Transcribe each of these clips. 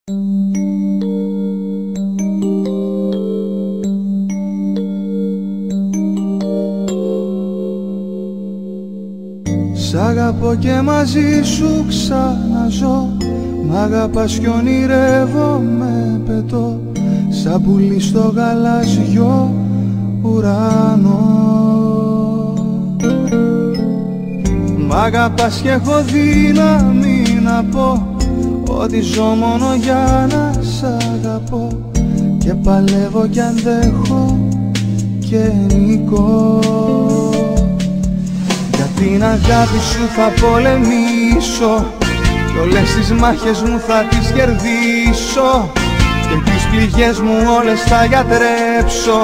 Σ' αγαπώ και μαζί σου ξαναζώ. Μ' αγαπάς κι ονειρεύομαι, πετώ σαν πουλί στο γαλάζιο ουρανό. Μ' αγαπάς κι έχω δύναμη να πω ότι ζω μόνο για να σ' αγαπώ. Και παλεύω κι αντέχω και νικώ. Για την αγάπη σου θα πολεμήσω κι όλες τις μάχες μου θα τις κερδίσω. Και τις πληγές μου όλες θα γιατρέψω.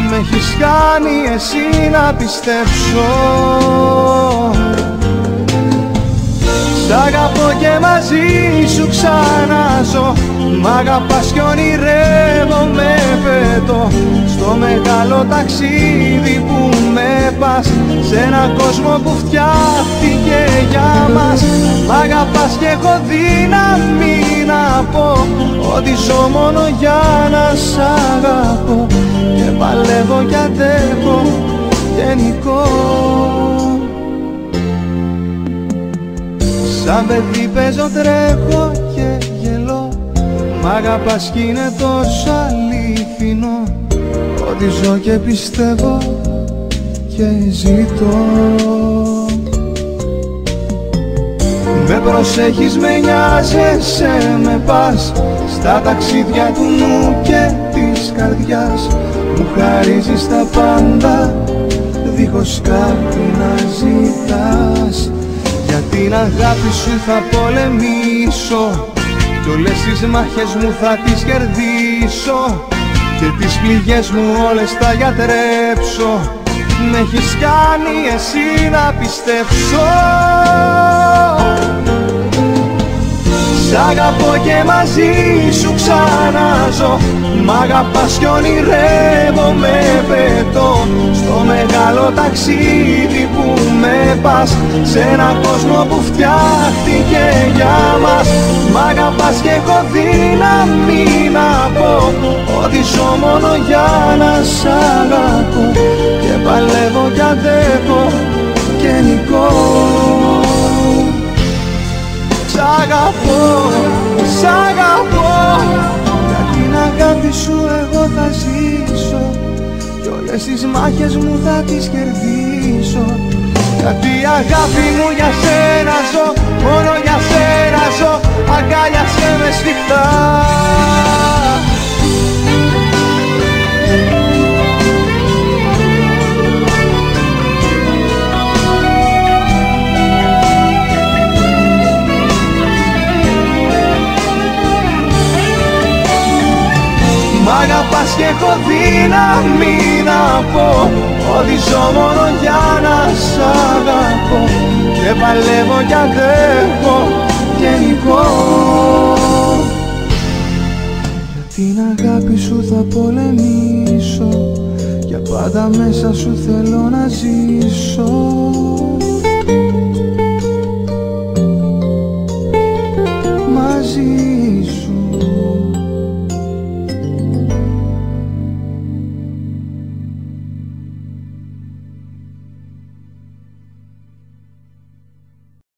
Μ' έχεις κάνει εσύ να πιστέψω. Σ' αγαπώ και μαζί σου ξαναζώ. Μ' αγαπάς κι ονειρεύομαι, πετώ στο μεγάλο ταξίδι που με πας, σε έναν κόσμο που φτιάχτηκε για μας. Μ' αγαπάς κι έχω δύναμη να πω ότι ζω μόνο για να σ' αγαπώ. Και παλεύω κι αντέχω και νικώ. Σαν παιδί παίζω, τρέχω και γελώ. Μ' αγαπάς κι είναι τόσο αληθινό ότι ζω και πιστεύω και ζητώ. Με προσέχεις, με νοιάζεσαι, με πας στα ταξίδια του νου και της καρδιάς. Μου χαρίζεις τα πάντα δίχως κάτι να ζητάς. Για την αγάπη σου θα πολεμήσω κι όλες τις μάχες μου θα τις κερδίσω. Και τις πληγές μου όλες θα γιατρέψω. Μ' έχεις κάνει εσύ να πιστέψω. Σ' αγαπώ και μαζί σου ξαναζώ. Μ' αγαπάς κι ονειρεύομαι, πετώ στο μεγάλο ταξίδι που με πας, σε έναν κόσμο που φτιάχτηκε για μας. Μ' αγαπάς κι έχω δύναμη να πω ότι ζω μόνο για να σ' αγαπώ. Και παλεύω κι αντέχω και νικώ. Σ' αγαπώ, σ' αγαπώ. Για την αγάπη σου εγώ θα ζήσω κι όλες τις μάχες μου θα τις κερδίσω. Γιατί αγάπη μου για σένα ζω, μόνο για σένα ζω. Αγκάλιασέ με σφιχτά. Μ' αγαπάς κι έχω δύναμη να πω ότι ζω μόνο για να σ' αγαπώ. Και παλεύω κι αντέχω και νικώ. Για την αγάπη σου θα πολεμήσω. Για πάντα μέσα σου θέλω να ζήσω.